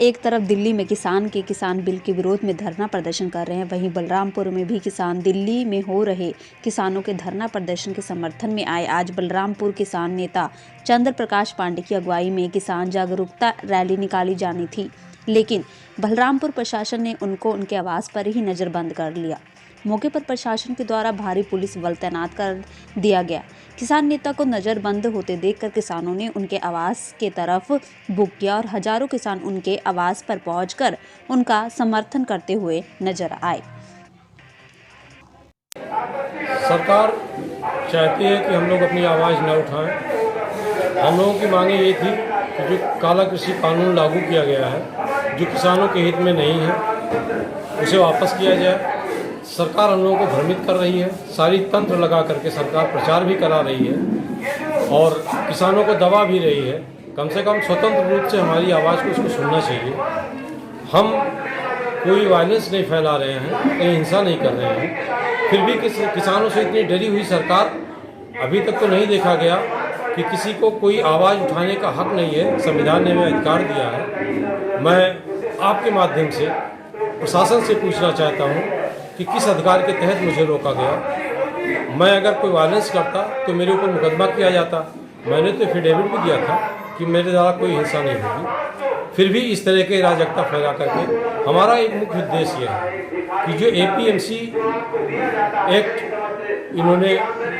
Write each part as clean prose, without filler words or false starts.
एक तरफ दिल्ली में किसान बिल के विरोध में धरना प्रदर्शन कर रहे हैं, वहीं बलरामपुर में भी किसान दिल्ली में हो रहे किसानों के धरना प्रदर्शन के समर्थन में आए। आज बलरामपुर किसान नेता चंद्र प्रकाश पांडे की अगुवाई में किसान जागरूकता रैली निकाली जानी थी, लेकिन बलरामपुर प्रशासन ने उनको उनके आवास पर ही नजरबंद कर लिया। मौके पर प्रशासन के द्वारा भारी पुलिस बल तैनात कर दिया गया। किसान नेता को नजरबंद होते देखकर किसानों ने उनके आवास के तरफ बुक किया और हजारों किसान उनके आवास पर पहुंचकर उनका समर्थन करते हुए नजर आए। सरकार चाहती है कि हम लोग अपनी आवाज़ न उठाएं। हम लोगों की मांगे ये थी कि जो काला कृषि कानून लागू किया गया है, जो किसानों के हित में नहीं है, उसे वापस किया जाए। सरकार हम लोगों को भ्रमित कर रही है, सारी तंत्र लगा करके सरकार प्रचार भी करा रही है और किसानों को दबा भी रही है। कम से कम स्वतंत्र रूप से हमारी आवाज़ को उसको सुनना चाहिए। हम कोई वायलेंस नहीं फैला रहे हैं, कहीं हिंसा नहीं कर रहे हैं, फिर भी किसानों से इतनी डरी हुई सरकार अभी तक तो नहीं देखा गया कि किसी को कोई आवाज़ उठाने का हक नहीं है। संविधान ने हमें अधिकार दिया है। मैं आपके माध्यम से प्रशासन से पूछना चाहता हूँ कि किस अधिकार के तहत मुझे रोका गया। मैं अगर कोई वायलेंस करता तो मेरे ऊपर मुकदमा किया जाता। मैंने तो एफिडेविट भी दिया था कि मेरे द्वारा कोई हिंसा नहीं होगी। फिर भी इस तरह के अराजकता फैला करके हमारा एक मुख्य उद्देश्य है कि जो एपीएमसी एक्ट, इन्होंने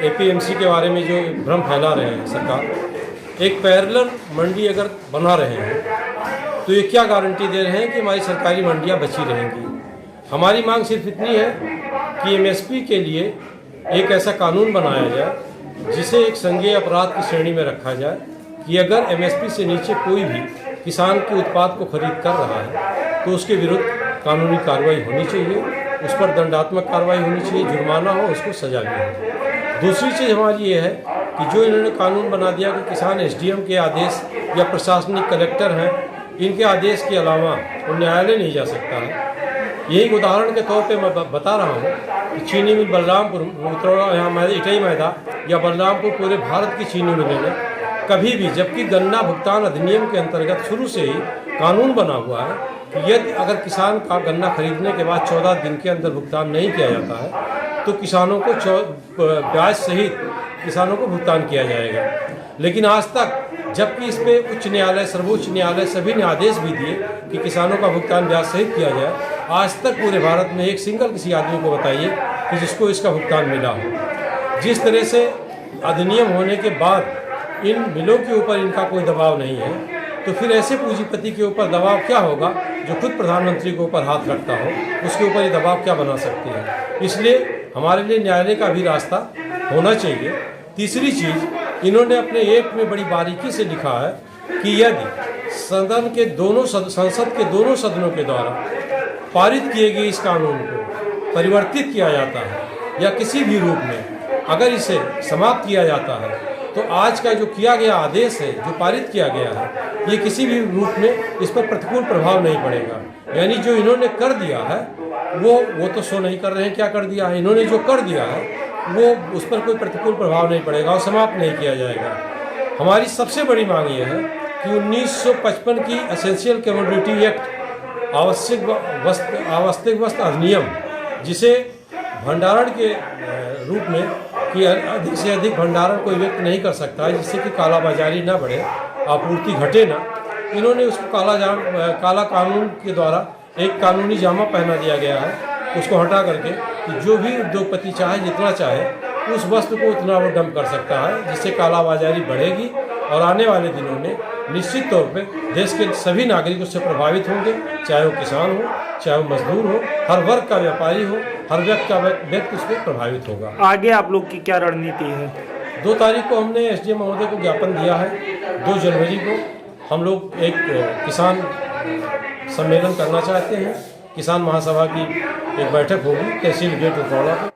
एपीएमसी के बारे में जो भ्रम फैला रहे हैं सरकार, एक पैरेलल मंडी अगर बना रहे हैं तो ये क्या गारंटी दे रहे हैं कि हमारी सरकारी मंडियां बची रहेंगी। हमारी मांग सिर्फ इतनी है कि एमएसपी के लिए एक ऐसा कानून बनाया जाए जिसे एक संज्ञेय अपराध की श्रेणी में रखा जाए कि अगर एमएसपी से नीचे कोई भी किसान के उत्पाद को खरीद कर रहा है तो उसके विरुद्ध कानूनी कार्रवाई होनी चाहिए, उस पर दंडात्मक कार्रवाई होनी चाहिए, जुर्माना हो, उसको सजा भी हो। दूसरी चीज़ हमारी ये है कि जो इन्होंने कानून बना दिया कि किसान एसडीएम के आदेश या प्रशासनिक कलेक्टर हैं, इनके आदेश के अलावा वो न्यायालय नहीं जा सकता है। यही उदाहरण के तौर पे मैं बता रहा हूँ कि चीनी मिल बलरामपुर, यहाँ इटाई मैदा या बलरामपुर पूरे भारत की चीनी मिलों ने कभी भी, जबकि गन्ना भुगतान अधिनियम के अंतर्गत शुरू से ही कानून बना हुआ है कि यदि अगर किसान का गन्ना खरीदने के बाद 14 दिन के अंदर भुगतान नहीं किया जाता है तो किसानों को ब्याज सहित किसानों को भुगतान किया जाएगा। लेकिन आज तक, जबकि इस पे उच्च न्यायालय, सर्वोच्च न्यायालय सभी ने आदेश भी दिए कि किसानों का भुगतान ब्याज सहित किया जाए, आज तक पूरे भारत में एक सिंगल किसी आदमी को बताइए कि जिसको इसका भुगतान मिला हो। जिस तरह से अधिनियम होने के बाद इन मिलों के ऊपर इनका कोई दबाव नहीं है, तो फिर ऐसे पूंजीपति के ऊपर दबाव क्या होगा जो खुद प्रधानमंत्री के ऊपर हाथ रखता हो, उसके ऊपर ये दबाव क्या बना सकते हैं। इसलिए हमारे लिए न्यायालय का भी रास्ता होना चाहिए। तीसरी चीज़, इन्होंने अपने एक्ट में बड़ी बारीकी से लिखा है कि यदि संसद के दोनों सदनों के द्वारा पारित किए गए इस कानून को परिवर्तित किया जाता है या किसी भी रूप में अगर इसे समाप्त किया जाता है तो आज का जो किया गया आदेश है, जो पारित किया गया है, ये किसी भी रूप में इस पर प्रतिकूल प्रभाव नहीं पड़ेगा। यानी जो इन्होंने कर दिया है वो तो शो नहीं कर रहे हैं क्या कर दिया है। इन्होंने जो कर दिया है वो उस पर कोई प्रतिकूल प्रभाव नहीं पड़ेगा और समाप्त नहीं किया जाएगा। हमारी सबसे बड़ी मांग ये है कि 1955 की एसेंशियल कमोडिटी एक्ट, आवश्यक वस्तु अधिनियम, जिसे भंडारण के रूप में कि अधिक से अधिक भंडारण कोई व्यक्ति नहीं कर सकता है जिससे कि कालाबाजारी ना बढ़े, आपूर्ति घटे ना, इन्होंने उसको काला कानून के द्वारा एक कानूनी जामा पहना दिया गया है। उसको हटा करके कि जो भी उद्योगपति चाहे, जितना चाहे, उस वस्तु को उतना वो डंप कर सकता है, जिससे कालाबाजारी बढ़ेगी और आने वाले दिनों में निश्चित तौर पे देश के सभी नागरिक उससे प्रभावित होंगे, चाहे वो किसान हो, चाहे वो मजदूर हो, हर वर्ग का व्यापारी हो, हर व्यक्ति उससे प्रभावित होगा। आगे आप लोग की क्या रणनीति है? 2 तारीख को हमने एसडीएम महोदय को ज्ञापन दिया है। 2 जनवरी को हम लोग एक किसान सम्मेलन करना चाहते हैं। किसान महासभा की एक बैठक होगी तहसील गेट उतरौला पर।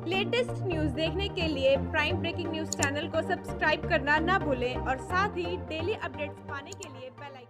लेटेस्ट न्यूज देखने के लिए प्राइम ब्रेकिंग न्यूज चैनल को सब्सक्राइब करना ना भूलें और साथ ही डेली अपडेट्स पाने के लिए बेल आइकन